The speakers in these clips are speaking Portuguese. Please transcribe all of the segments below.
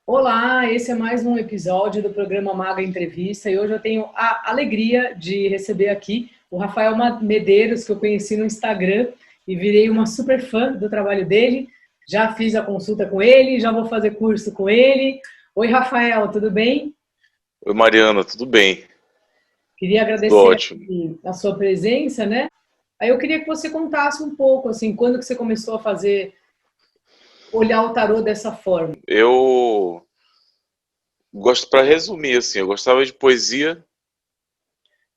Olá, esse é mais um episódio do programa Maga Entrevista e hoje eu tenho a alegria de receber aqui o Rafael Medeiros, que eu conheci no Instagram e virei uma super fã do trabalho dele. Já fiz a consulta com ele, já vou fazer curso com ele. Oi, Rafael, tudo bem? Oi, Mariana, tudo bem? Queria Tudo agradecer ótimo. aqui a sua presença, né? Aí eu queria que você contasse um pouco, assim, quando que você começou a olhar o tarô dessa forma. Eu gosto, para resumir, assim, eu gostava de poesia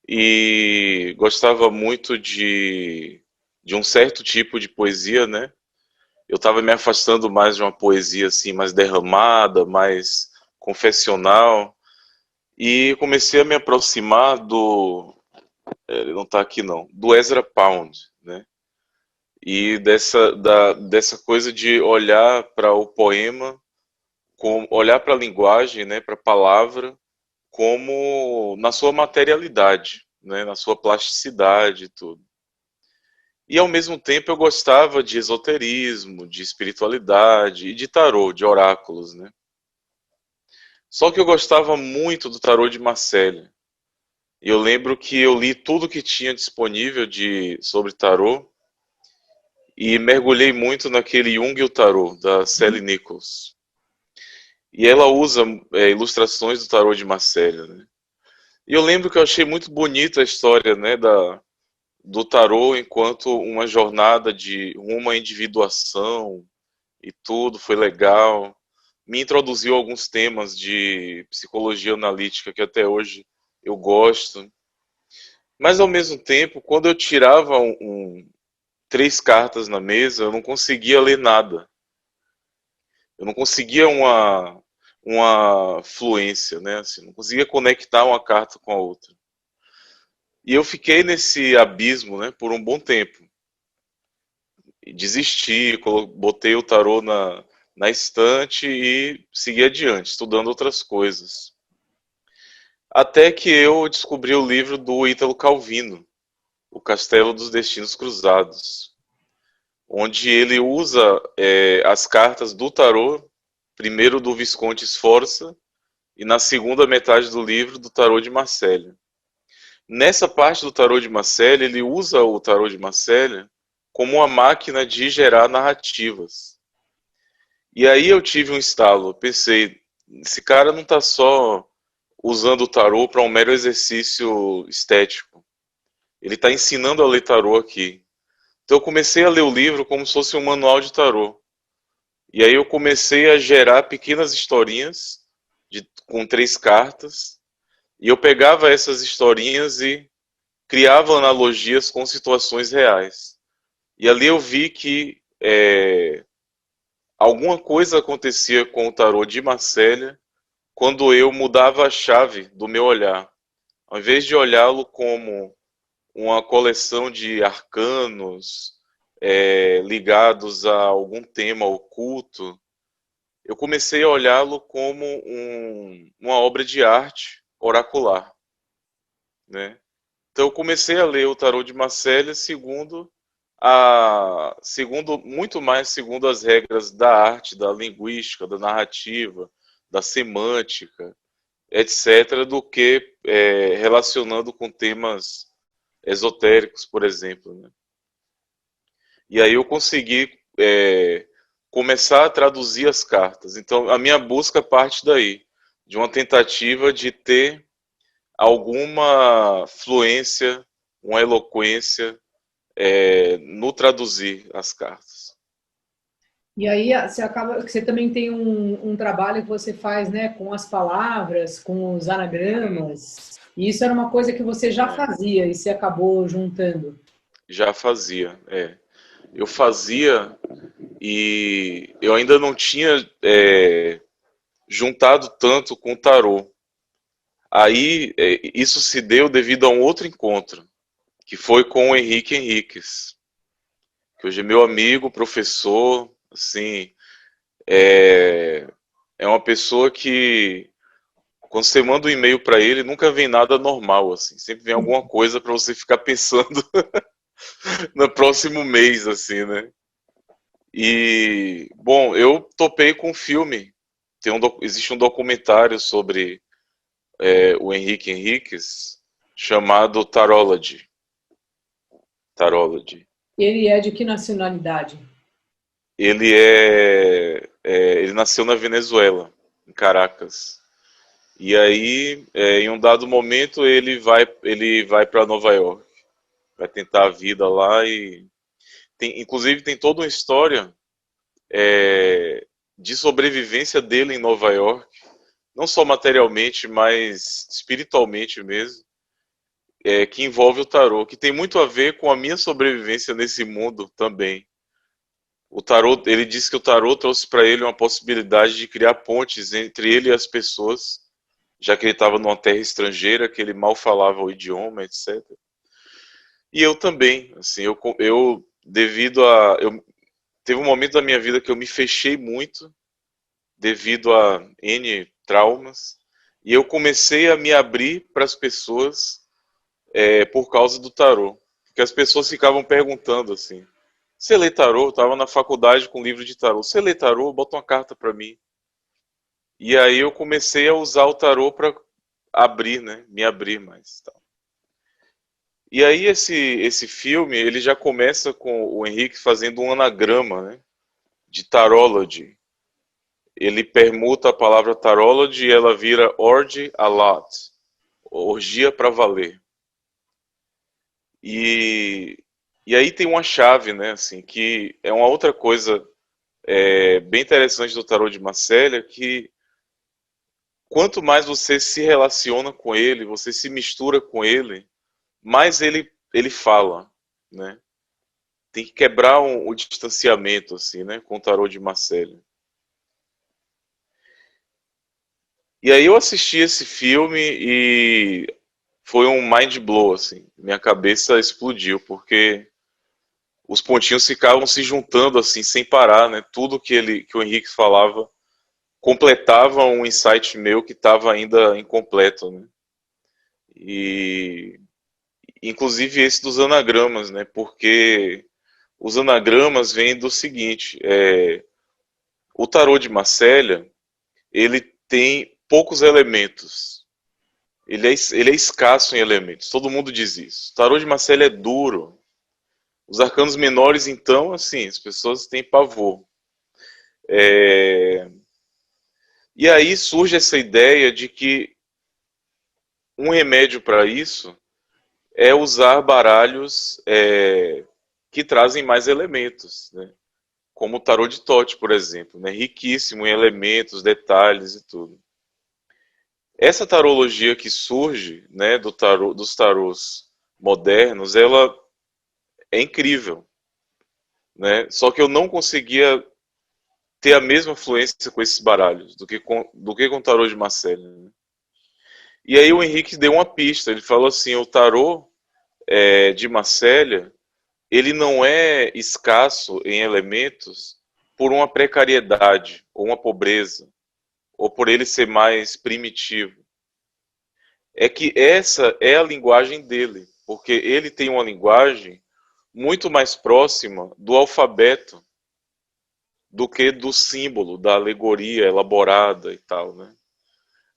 e gostava muito de um certo tipo de poesia, né? Eu estava me afastando mais de uma poesia assim, mais derramada, mais confessional, e comecei a me aproximar ele não está aqui não, do Ezra Pound, né? E dessa coisa de olhar para o poema, olhar para a linguagem, né, para a palavra, como na sua materialidade, né, na sua plasticidade e tudo. E ao mesmo tempo eu gostava de esoterismo, de espiritualidade e de tarô, de oráculos, né? Só que eu gostava muito do tarô de Marselha. E eu lembro que eu li tudo que tinha disponível sobre tarô e mergulhei muito naquele Jung e o Tarô, da Sally Nichols. E ela usa ilustrações do tarô de Marselha, né? E eu lembro que eu achei muito bonita a história, né, do tarô enquanto uma jornada de uma individuação e tudo, foi legal. Me introduziu a alguns temas de psicologia analítica que até hoje eu gosto. Mas ao mesmo tempo, quando eu tirava três cartas na mesa, eu não conseguia ler nada. Eu não conseguia uma fluência, né? Assim, não conseguia conectar uma carta com a outra. E eu fiquei nesse abismo, né, por um bom tempo. Desisti, botei o tarô na estante e segui adiante, estudando outras coisas. Até que eu descobri o livro do Ítalo Calvino, O Castelo dos Destinos Cruzados, onde ele usa as cartas do tarô, primeiro do Visconde Sforza e na segunda metade do livro do tarô de Marselha. Nessa parte do tarô de Marselha, ele usa o tarô de Marselha como uma máquina de gerar narrativas. E aí eu tive um estalo, pensei, esse cara não está só usando o tarô para um mero exercício estético, ele está ensinando a ler tarô aqui. Então eu comecei a ler o livro como se fosse um manual de tarô. E aí eu comecei a gerar pequenas historinhas com três cartas, e eu pegava essas historinhas e criava analogias com situações reais. E ali eu vi que alguma coisa acontecia com o tarô de Marselha quando eu mudava a chave do meu olhar. Ao invés de olhá-lo como uma coleção de arcanos ligados a algum tema oculto, eu comecei a olhá-lo como uma obra de arte oracular, né? Então eu comecei a ler o tarô de Marselha muito mais segundo as regras da arte, da linguística, da narrativa, da semântica, etc., do que relacionando com temas esotéricos, por exemplo, né? E aí eu consegui começar a traduzir as cartas. Então a minha busca parte daí, de uma tentativa de ter alguma fluência, uma eloquência no traduzir as cartas. E aí você acaba, você também tem um trabalho que você faz, né, com as palavras, com os anagramas. E isso era uma coisa que você já É, fazia e você acabou juntando. já fazia, Eu fazia e eu ainda não tinha juntado tanto com o tarô. Aí isso se deu devido a um outro encontro, que foi com o Henrique Henriques, que hoje é meu amigo, professor, assim, é, é uma pessoa que quando você manda um e-mail para ele, nunca vem nada normal, assim. Sempre vem alguma coisa para você ficar pensando no próximo mês, assim, né? E, bom, eu topei com um filme existe um documentário sobre o Henrique Henriques chamado Tarology. Tarology. Ele é de que nacionalidade? Ele nasceu na Venezuela, em Caracas. E aí, em um dado momento, ele vai para Nova York, vai tentar a vida lá e inclusive tem toda uma história de sobrevivência dele em Nova York, não só materialmente, mas espiritualmente mesmo, que envolve o tarô, que tem muito a ver com a minha sobrevivência nesse mundo também. O tarô, ele disse que o tarô trouxe para ele uma possibilidade de criar pontes entre ele e as pessoas, já que ele estava numa terra estrangeira, que ele mal falava o idioma, etc. E eu também, assim, teve um momento da minha vida que eu me fechei muito devido a N traumas, e eu comecei a me abrir para as pessoas por causa do tarô. Porque as pessoas ficavam perguntando assim, você lê tarô? Eu estava na faculdade com um livro de tarô. Você lê tarô? Bota uma carta para mim. E aí eu comecei a usar o tarô para abrir, né? Me abrir mais. Tal. E aí esse filme, ele já começa com o Henrique fazendo um anagrama, né? De tarology. Ele permuta a palavra tarology e ela vira orgy a lot. Orgia para valer. E aí tem uma chave, né? Assim, que é uma outra coisa bem interessante do tarô de Marcélia, que quanto mais você se relaciona com ele, você se mistura com ele, mais ele fala, né? Tem que quebrar o distanciamento, assim, né? Com o tarô de Marcélia. E aí eu assisti esse filme e foi um mind blow, assim. Minha cabeça explodiu, porque os pontinhos ficavam se juntando, assim, sem parar, né? Tudo que o Henrique falava completava um insight meu que estava ainda incompleto, né? E inclusive esse dos anagramas, né? Porque os anagramas vêm do seguinte: o tarô de Marcélia, ele tem poucos elementos. Ele é escasso em elementos. Todo mundo diz isso. O tarô de Marcélia é duro. Os arcanos menores, então, assim, as pessoas têm pavor. E aí surge essa ideia de que um remédio para isso é usar baralhos que trazem mais elementos, né? Como o tarô de Tote, por exemplo, né? Riquíssimo em elementos, detalhes e tudo. Essa tarologia que surge, né, dos tarôs modernos, ela é incrível, né? Só que eu não conseguia ter a mesma fluência com esses baralhos do que com o tarô de Marcélia, né? E aí o Henrique deu uma pista, ele falou assim, o tarô de Marcélia, ele não é escasso em elementos por uma precariedade ou uma pobreza, ou por ele ser mais primitivo. É que essa é a linguagem dele, porque ele tem uma linguagem muito mais próxima do alfabeto do que do símbolo, da alegoria elaborada e tal, né?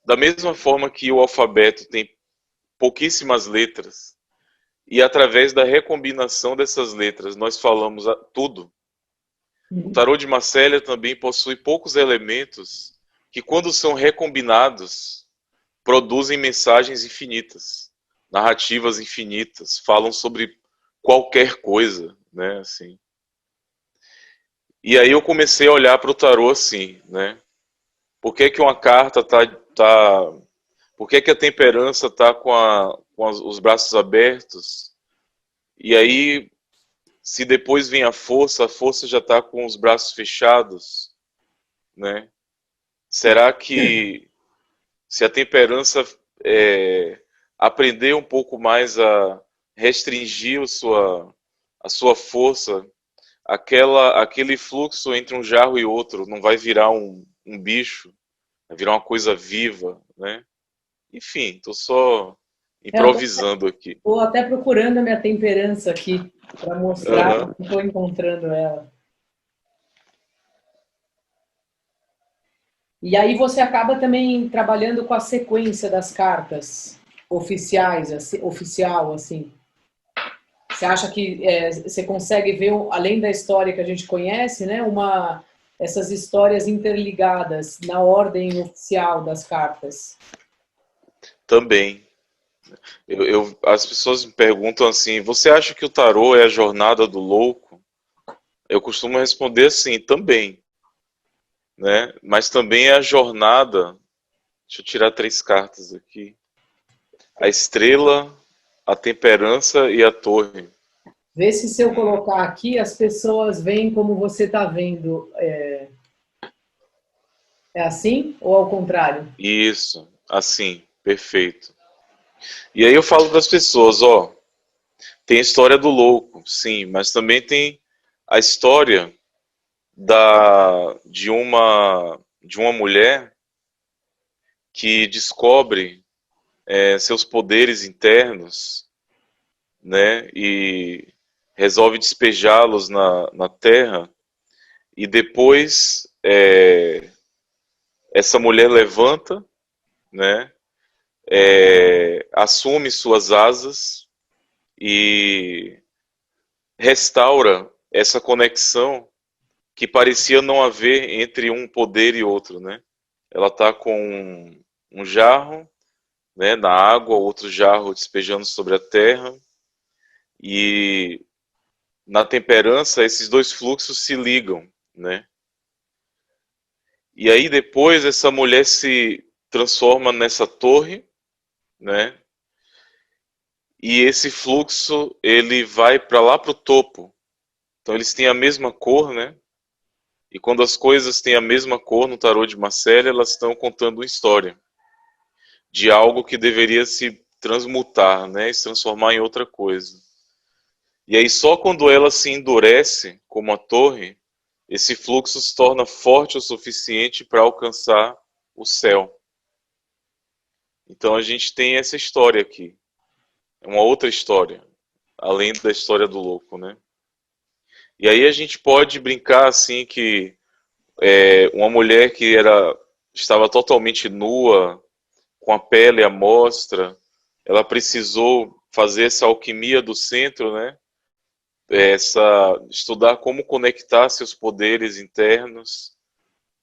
Da mesma forma que o alfabeto tem pouquíssimas letras, e através da recombinação dessas letras nós falamos tudo. O tarô de Marcélia também possui poucos elementos que, quando são recombinados, produzem mensagens infinitas, narrativas infinitas, falam sobre qualquer coisa, né, assim. E aí eu comecei a olhar para o tarô assim, né? Por que uma carta por que a temperança tá com os braços abertos? E aí, se depois vem a força já está com os braços fechados, né? Será que se a temperança aprender um pouco mais a restringir a sua força, aquele fluxo entre um jarro e outro não vai virar um bicho, vai virar uma coisa viva, né? Enfim, estou só improvisando aqui. Estou até procurando a minha temperança aqui para mostrar, não estou encontrando ela. E aí você acaba também trabalhando com a sequência das cartas oficiais, assim, oficial, assim. Você acha que você consegue ver, além da história que a gente conhece, né, essas histórias interligadas na ordem oficial das cartas? Também. As pessoas me perguntam assim: você acha que o tarô é a jornada do louco? Eu costumo responder assim: também, né? Mas também é a jornada. Deixa eu tirar 3 cartas aqui: a estrela, a temperança e a torre. Vê se eu colocar aqui, as pessoas veem como você está vendo. É assim ou ao contrário? Isso, assim, perfeito. E aí eu falo para as pessoas: ó, tem a história do louco, sim, mas também tem a história de uma mulher que descobre seus poderes internos, né, e resolve despejá-los na Terra, e depois essa mulher levanta, né, assume suas asas e restaura essa conexão que parecia não haver entre um poder e outro, né? Ela está com um jarro, né, na água, outro jarro despejando sobre a terra, e na temperança esses dois fluxos se ligam, né? E aí depois essa mulher se transforma nessa torre, né? E esse fluxo ele vai para lá para o topo. Então eles têm a mesma cor, né? E quando as coisas têm a mesma cor no tarô de Marcelle, elas estão contando uma história de algo que deveria se transmutar, né? Se transformar em outra coisa. E aí só quando ela se endurece como a torre, esse fluxo se torna forte o suficiente para alcançar o céu. Então a gente tem essa história aqui. É uma outra história, além da história do louco, né? E aí a gente pode brincar assim que uma mulher que estava totalmente nua, com a pele à mostra, ela precisou fazer essa alquimia do centro, né? Estudar como conectar seus poderes internos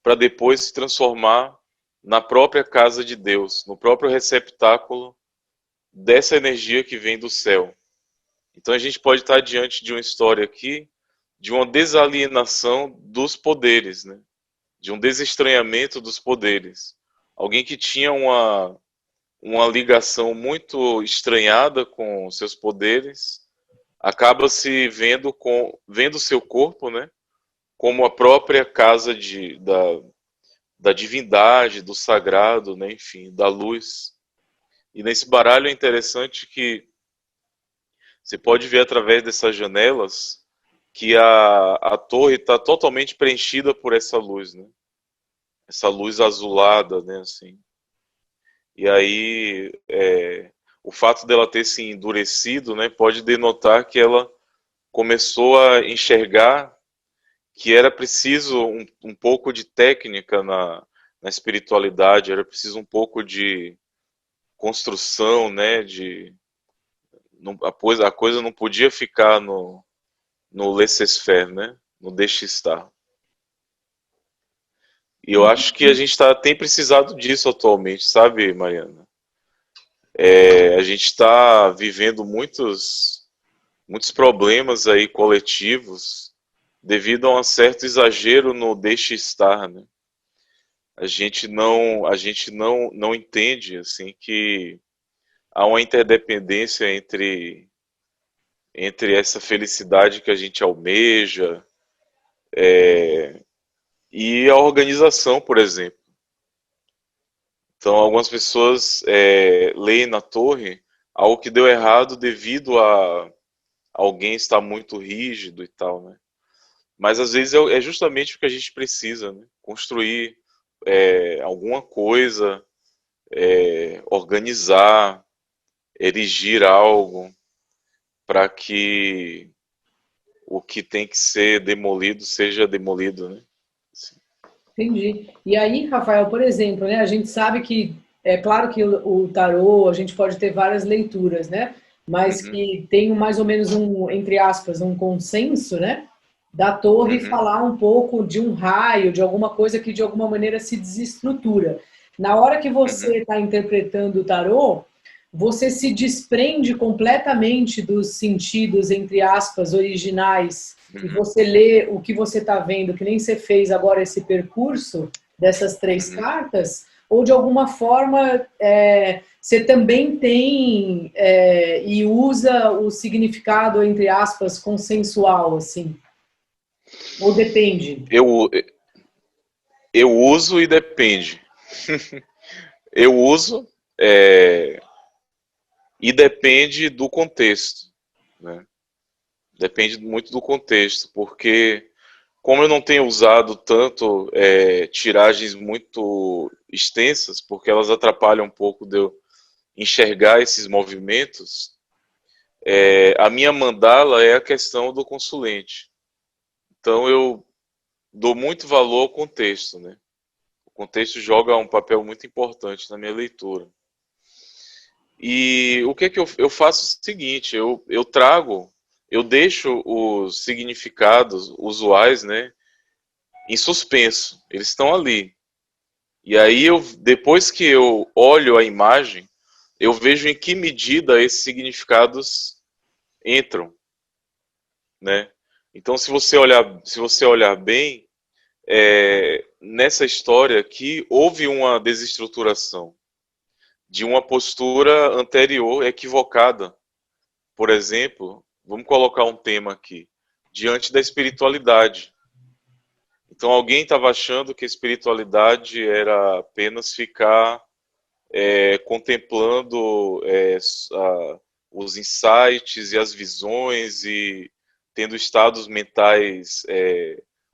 para depois se transformar na própria casa de Deus, no próprio receptáculo dessa energia que vem do céu. Então a gente pode estar diante de uma história aqui de uma desalienação dos poderes, né? De um desestranhamento dos poderes. Alguém que tinha uma ligação muito estranhada com seus poderes acaba se vendo seu corpo, né, como a própria casa da divindade, do sagrado, né, enfim, da luz. E nesse baralho é interessante que você pode ver através dessas janelas que a torre está totalmente preenchida por essa luz, né? Essa luz azulada, né, assim. E aí o fato dela ter se endurecido, né, pode denotar que ela começou a enxergar que era preciso um pouco de técnica na espiritualidade, era preciso um pouco de construção, né, a coisa não podia ficar no laissez-faire, né, no deixe estar. E eu acho que a gente tem precisado disso atualmente, sabe, Mariana? A gente está vivendo muitos problemas aí coletivos devido a um certo exagero no deixe estar, né? A gente não entende assim que há uma interdependência entre essa felicidade que a gente almeja e a organização, por exemplo. Então, algumas pessoas leem na torre algo que deu errado devido a alguém estar muito rígido e tal, né? Mas às vezes é justamente o que a gente precisa, né? Construir alguma coisa, organizar, erigir algo para que o que tem que ser demolido seja demolido, né? Assim. Entendi. E aí, Rafael, por exemplo, né, a gente sabe que, é claro que o tarô, a gente pode ter várias leituras, né? Mas Uhum, que tem mais ou menos um, entre aspas, um consenso, né? Da torre uhum, falar um pouco de um raio, de alguma coisa que de alguma maneira se desestrutura. Na hora que uhum, você está interpretando o tarô, você se desprende completamente dos sentidos, entre aspas, originais, e uhum, você lê o que você está vendo, que nem você fez agora esse percurso dessas três uhum. cartas, ou de alguma forma você também tem e usa o significado, entre aspas, consensual, assim, ou depende? Eu, eu uso e depende. Eu uso é, e depende do contexto, né? Depende muito do contexto, porque como eu não tenho usado tanto tiragens muito extensas, porque elas atrapalham um pouco de eu enxergar esses movimentos, a minha mandala é a questão do consulente. Então eu dou muito valor ao contexto, né? O contexto joga um papel muito importante na minha leitura. E o que é que eu faço é o seguinte, eu deixo os significados usuais, né, em suspenso. Eles estão ali. E aí depois que eu olho a imagem, eu vejo em que medida esses significados entram, né? Então, se você olhar bem, nessa história aqui houve uma desestruturação de uma postura anterior equivocada. Por exemplo, vamos colocar um tema aqui, diante da espiritualidade. Então, alguém estava achando que a espiritualidade era apenas ficar contemplando os insights e as visões e tendo estados mentais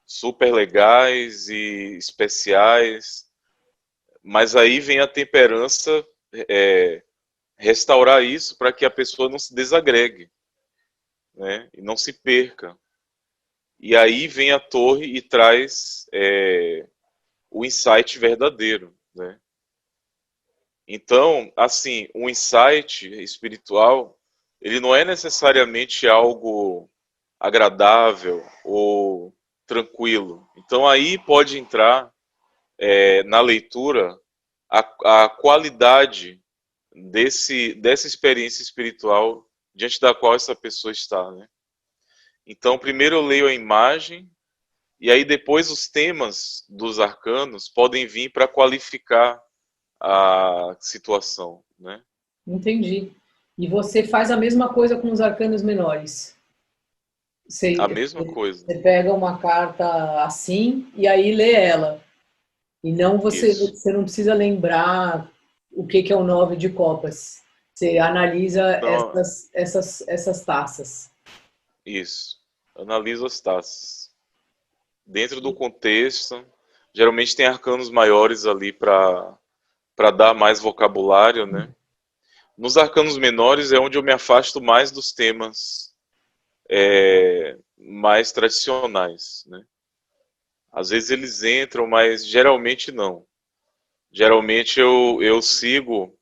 super legais e especiais. Mas aí vem a temperança é, restaurar isso para que a pessoa não se desagregue, né? E não se perca. E aí vem a torre e traz o insight verdadeiro, né? Então, assim, um insight espiritual, ele não é necessariamente algo agradável ou tranquilo. Então aí pode entrar na leitura a qualidade dessa experiência espiritual diante da qual essa pessoa está, né? Então, primeiro eu leio a imagem e aí depois os temas dos arcanos podem vir para qualificar a situação, né? Entendi. E você faz a mesma coisa com os arcanos menores. A Você, mesma coisa. você pega uma carta assim e aí lê ela. E não Isso. você não precisa lembrar o que é o nove de copas. Você analisa Não, essas taças. isso. Analisa as taças. Dentro do contexto, geralmente tem arcanos maiores ali para dar mais vocabulário, né? Nos arcanos menores é onde eu me afasto mais dos temas mais tradicionais, né? Às vezes eles entram, mas geralmente não. Geralmente eu sigo,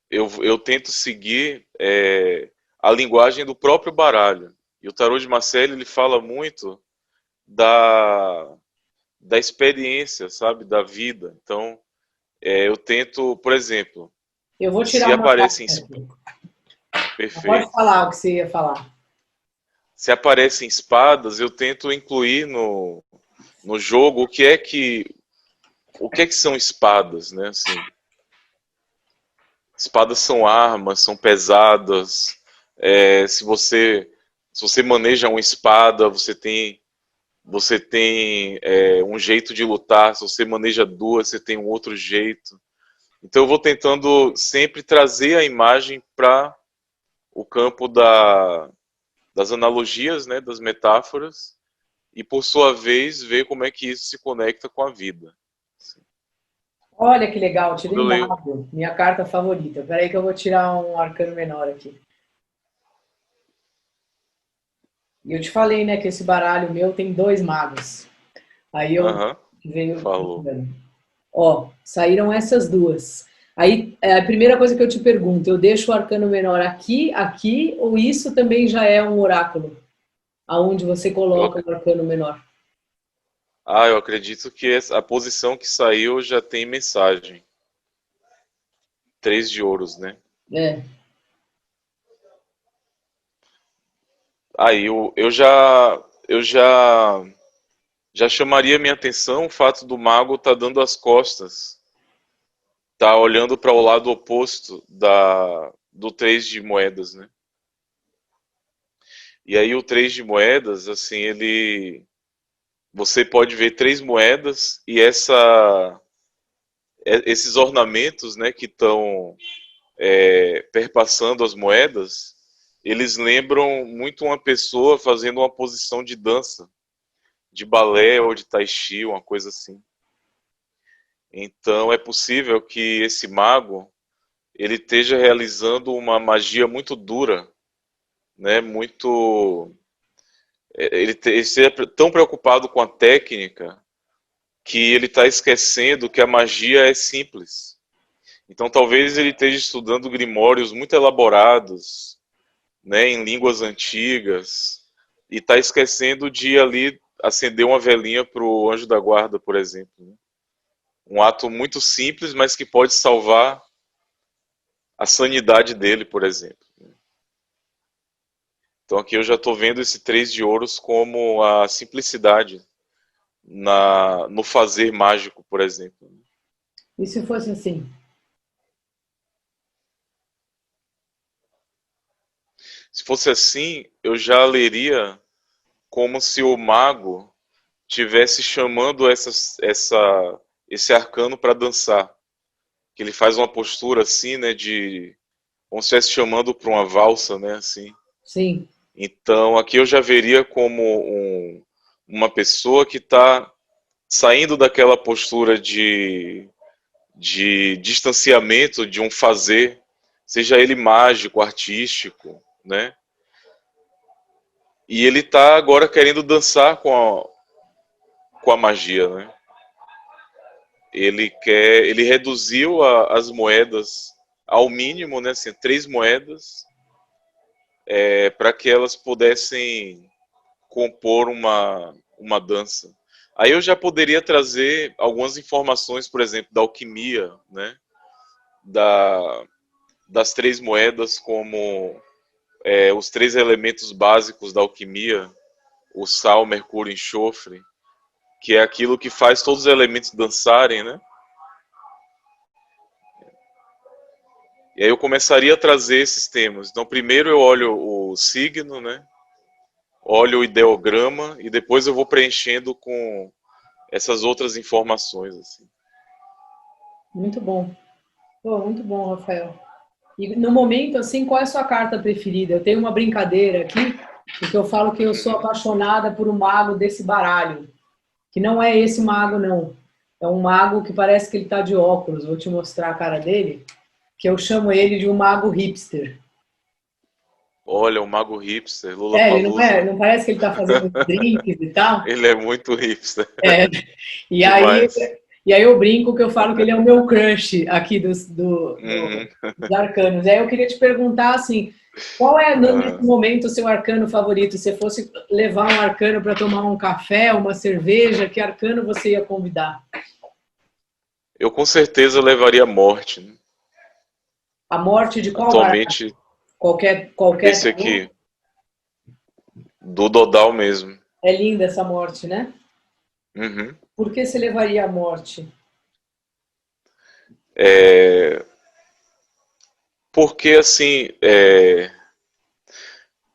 eu tento seguir a linguagem do próprio baralho. E o tarô de Marcelo ele fala muito da, da experiência, sabe, da vida. Então, eu tento, por exemplo, Eu vou se tirar uma carta aparecem aqui. Pode perfeito, falar o que você ia falar. se aparecem espadas, eu tento incluir no jogo o que é que são espadas, né? Assim, espadas são armas, são pesadas. Se você maneja uma espada, você tem um jeito de lutar. Se você maneja duas, você tem um outro jeito. Então eu vou tentando sempre trazer a imagem para o campo das analogias, né, das metáforas, e por sua vez ver como é que isso se conecta com a vida. Olha que legal, Quando tirei eu leio, mago, minha carta favorita. Espera aí que eu vou tirar um arcano menor aqui. E eu te falei, né, que esse baralho meu tem dois magos. Aí eu Aham, venho falou. procurando. Ó, saíram essas duas. Aí, a primeira coisa que eu te pergunto, eu deixo o arcano menor aqui, aqui, ou isso também já é um oráculo? Aonde você Eu, coloca ac- o arcano menor? eu acredito que a posição que saiu já tem mensagem. Três de ouros, né? É. Aí eu já chamaria minha atenção o fato do mago estar dando as costas, tá olhando para o lado oposto do três de moedas, né? E aí o três de moedas, assim, você pode ver três moedas e esses ornamentos, né, que estão perpassando as moedas, eles lembram muito uma pessoa fazendo uma posição de dança, de balé ou de tai chi, uma coisa assim. Então é possível que esse mago ele esteja realizando uma magia muito dura, né? Ele esteja tão preocupado com a técnica que ele está esquecendo que a magia é simples. Então talvez ele esteja estudando grimórios muito elaborados, né, em línguas antigas, e está esquecendo de ir ali acender uma velinha para o anjo da guarda, por exemplo. Né? Um ato muito simples, mas que pode salvar a sanidade dele, por exemplo. Então aqui eu já estou vendo esse três de ouros como a simplicidade no fazer mágico, por exemplo. E se fosse assim? Se fosse assim, eu já leria como se o mago tivesse chamando esse arcano para dançar. Que ele faz uma postura assim, né, como se estivesse chamando para uma valsa, né, assim. Sim. Então aqui eu já veria como uma pessoa que está saindo daquela postura de distanciamento de um fazer, seja ele mágico, artístico, né? E ele está agora querendo dançar com a magia, né? Ele reduziu as moedas ao mínimo, né? Assim, três moedas, para que elas pudessem compor uma dança. Aí eu já poderia trazer algumas informações, por exemplo, da alquimia, né? Da, das três moedas como os três elementos básicos da alquimia, o sal, mercúrio e enxofre, que é aquilo que faz todos os elementos dançarem, né? E aí eu começaria a trazer esses temas. Então, primeiro eu olho o signo, né? Olho o ideograma e depois eu vou preenchendo com essas outras informações, assim. Muito bom. Pô, muito bom, Rafael. E no momento, assim, qual é a sua carta preferida? Eu tenho uma brincadeira aqui, porque eu falo que eu sou Uhum. apaixonada por um mago desse baralho, que não é esse mago, não. É um mago que parece que ele está de óculos. Vou te mostrar a cara dele, que eu chamo ele de um mago hipster. Olha, o Mago Hipster, Lula É, ele não é, Palusa. não parece que ele está fazendo drinks e tal? Ele é muito hipster. É. E aí, Demais. e aí eu brinco que eu falo que ele é o meu crush aqui Uhum. dos arcanos. E aí eu queria te perguntar assim, qual é nesse Ah, momento o seu arcano favorito? Se fosse levar um arcano para tomar um café, uma cerveja, que arcano você ia convidar? eu com certeza levaria morte, né? A morte de qual baralho? Atualmente, Qualquer esse tarô? aqui, do Dodal mesmo. É linda essa morte, né? Uhum. Por que você levaria a morte? É, porque, assim,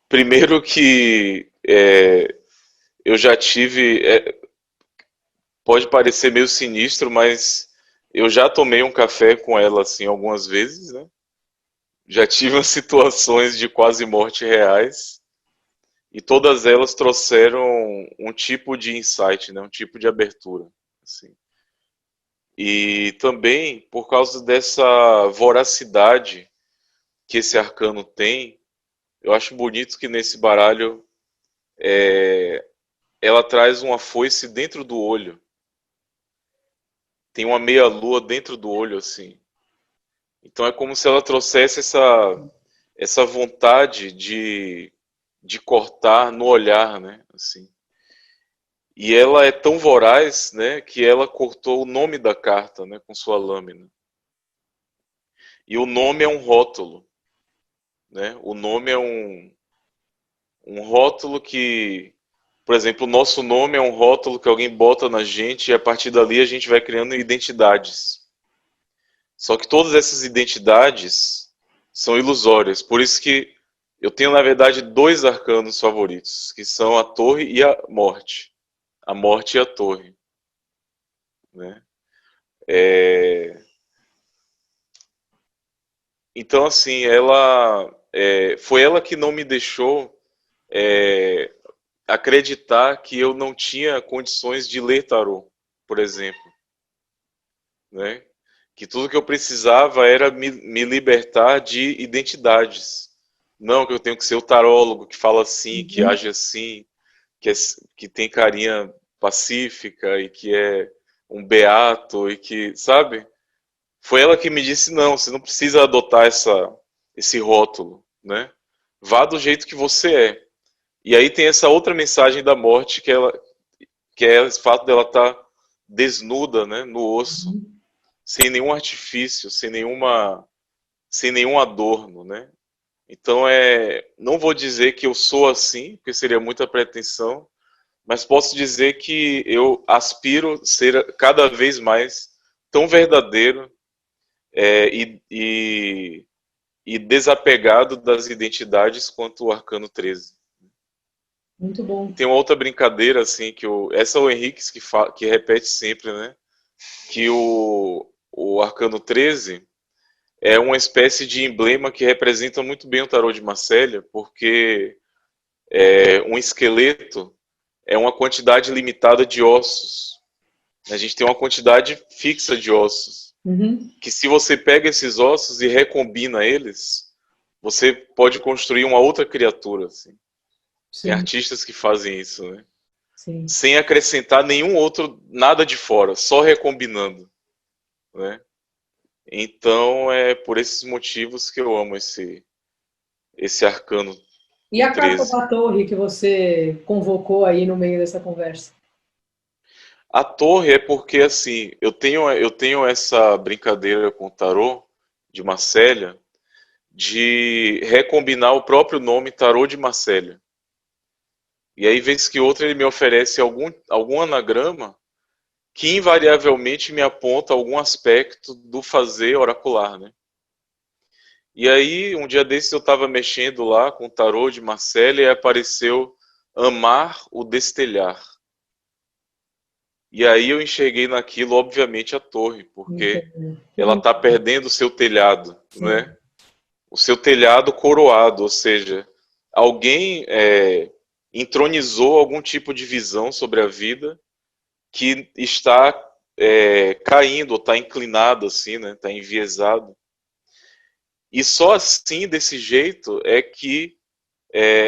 primeiro que eu já tive. Pode parecer meio sinistro, mas eu já tomei um café com ela, assim, algumas vezes, né? Já tive umas situações de quase morte reais. E todas elas trouxeram um tipo de insight, né? Um tipo de abertura. Assim. E também, por causa dessa voracidade que esse arcano tem, eu acho bonito que nesse baralho ela traz uma foice dentro do olho. Tem uma meia-lua dentro do olho, assim. Então é como se ela trouxesse essa vontade de cortar no olhar, né? Assim. E ela é tão voraz, né, que ela cortou o nome da carta, né, com sua lâmina. E o nome é um rótulo, né? O nome é um rótulo que, por exemplo, o nosso nome é um rótulo que alguém bota na gente e a partir dali a gente vai criando identidades. Só que todas essas identidades são ilusórias. Por isso que eu tenho, na verdade, dois arcanos favoritos, que são a torre e a morte. A morte e a torre. Né? Então, assim, foi ela que não me deixou acreditar que eu não tinha condições de ler tarô, por exemplo. Né? Que tudo que eu precisava era me libertar de identidades. Não, que eu tenho que ser o tarólogo que fala assim, que age assim, que tem carinha pacífica e que é um beato e que, sabe? Foi ela que me disse, não, você não precisa adotar esse rótulo, né? Vá do jeito que você é. E aí tem essa outra mensagem da morte que é o fato dela estar desnuda, né, no osso, sem nenhum artifício, sem nenhum adorno, né? Então não vou dizer que eu sou assim, porque seria muita pretensão, mas posso dizer que eu aspiro ser cada vez mais tão verdadeiro e desapegado das identidades quanto o Arcano 13. Muito bom. Tem uma outra brincadeira assim essa é o Henrique que repete sempre, né? Que o Arcano 13 é uma espécie de emblema que representa muito bem o tarô de Marselha, porque um esqueleto é uma quantidade limitada de ossos. A gente tem uma quantidade fixa de ossos. Que se você pega esses ossos e recombina eles, você pode construir uma outra criatura. Assim. Tem artistas que fazem isso, né? Sim. Sem acrescentar nenhum outro, nada de fora, só recombinando. Né? Então é por esses motivos que eu amo esse arcano. E a 13. carta da torre que você convocou aí no meio dessa conversa? A torre é porque, assim, eu tenho essa brincadeira com o tarô de Marselha de recombinar o próprio nome tarô de Marselha. E aí, vez que outra, ele me oferece algum anagrama que invariavelmente me aponta algum aspecto do fazer oracular, né? E aí, um dia desses eu estava mexendo lá com o tarô de Marselha e apareceu amar o destelhar. E aí eu enxerguei naquilo, obviamente, a torre, porque ela está perdendo o seu telhado, né? O seu telhado coroado, ou seja, alguém entronizou algum tipo de visão sobre a vida que está caindo, ou está inclinado assim, né? Está enviesado. E só assim, desse jeito, é que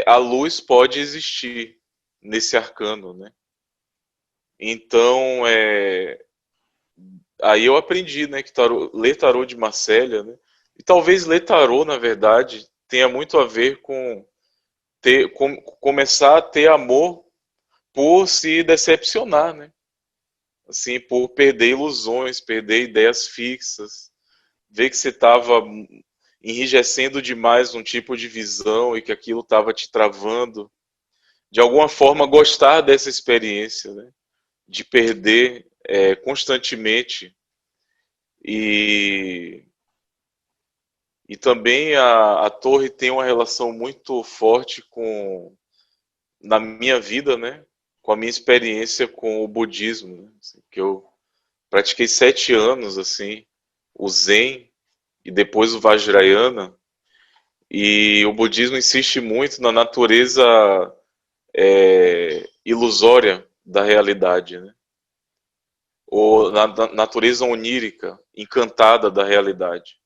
a luz pode existir nesse arcano, né? Então, aí eu aprendi, né, que ler tarô de Marselha, né, e talvez ler tarô, na verdade, tenha muito a ver com começar a ter amor por se decepcionar, né? Assim, por perder ilusões, perder ideias fixas, ver que você estava enrijecendo demais um tipo de visão e que aquilo estava te travando. De alguma forma, gostar dessa experiência, né? De perder constantemente e também a torre tem uma relação muito forte na minha vida, né? Com a minha experiência com o budismo, né? Assim, que eu pratiquei 7 anos, assim, o Zen e depois o Vajrayana. E o budismo insiste muito na natureza ilusória da realidade, né? Ou na natureza onírica, encantada da realidade.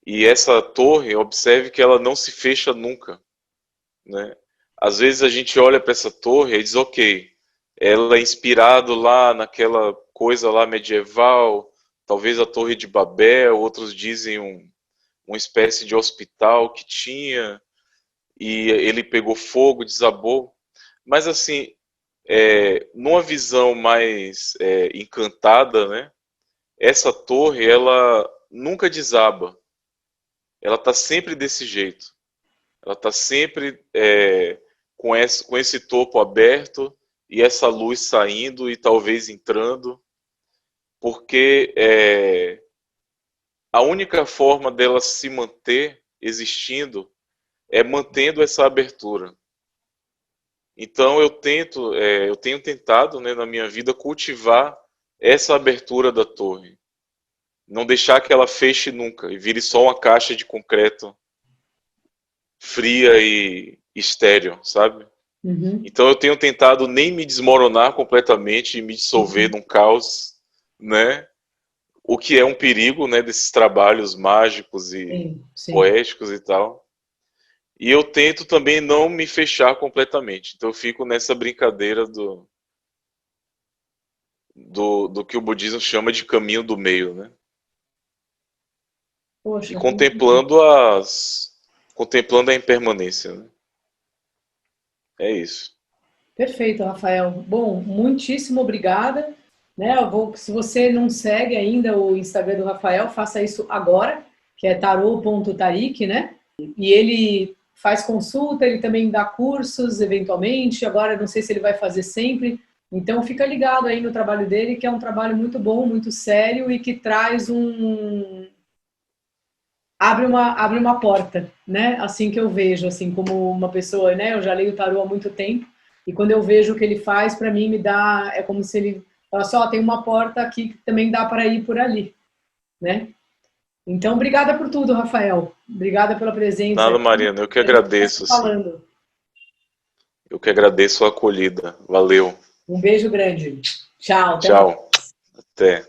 E essa torre, observe que ela não se fecha nunca, né? às vezes a gente olha para essa torre e diz, ok, ela é inspirado lá naquela coisa lá medieval, talvez a Torre de Babel, outros dizem uma espécie de hospital que tinha, e ele pegou fogo, desabou. Mas assim, numa visão mais encantada, né? Essa torre, ela nunca desaba. Ela está sempre desse jeito. Ela está sempre com esse topo aberto e essa luz saindo e talvez entrando, porque a única forma dela se manter existindo é mantendo essa abertura. Então eu tenho tentado, né, na minha vida cultivar essa abertura da torre, não deixar que ela feche nunca e vire só uma caixa de concreto fria e estéril, sabe? Uhum. Então eu tenho tentado nem me desmoronar completamente e me dissolver num caos, né? O que é um perigo, né, desses trabalhos mágicos e Sim, sim. poéticos e tal. E eu tento também não me fechar completamente. Então eu fico nessa brincadeira do que o budismo chama de caminho do meio, né? E Poxa, muito bom. contemplando a impermanência, né? É isso. Perfeito, Rafael. Bom, muitíssimo obrigada. Né? Se você não segue ainda o Instagram do Rafael, faça isso agora, que é tarô.tarik, né? E ele faz consulta, ele também dá cursos, eventualmente. Agora, não sei se ele vai fazer sempre. Então, fica ligado aí no trabalho dele, que é um trabalho muito bom, muito sério e que traz abre uma porta, né? Assim que eu vejo, assim, como uma pessoa, né? Eu já leio o tarô há muito tempo e quando eu vejo o que ele faz, para mim me dá, é como se ele falasse, ó, tem uma porta aqui que também dá para ir por ali, né? Então, obrigada por tudo, Rafael. Obrigada pela presença Nada, aqui. Mariana, eu que A gente vai agradeço, se assim. falando. Eu que agradeço a acolhida. Valeu. Um beijo grande. Tchau, até mais. Tchau. Até.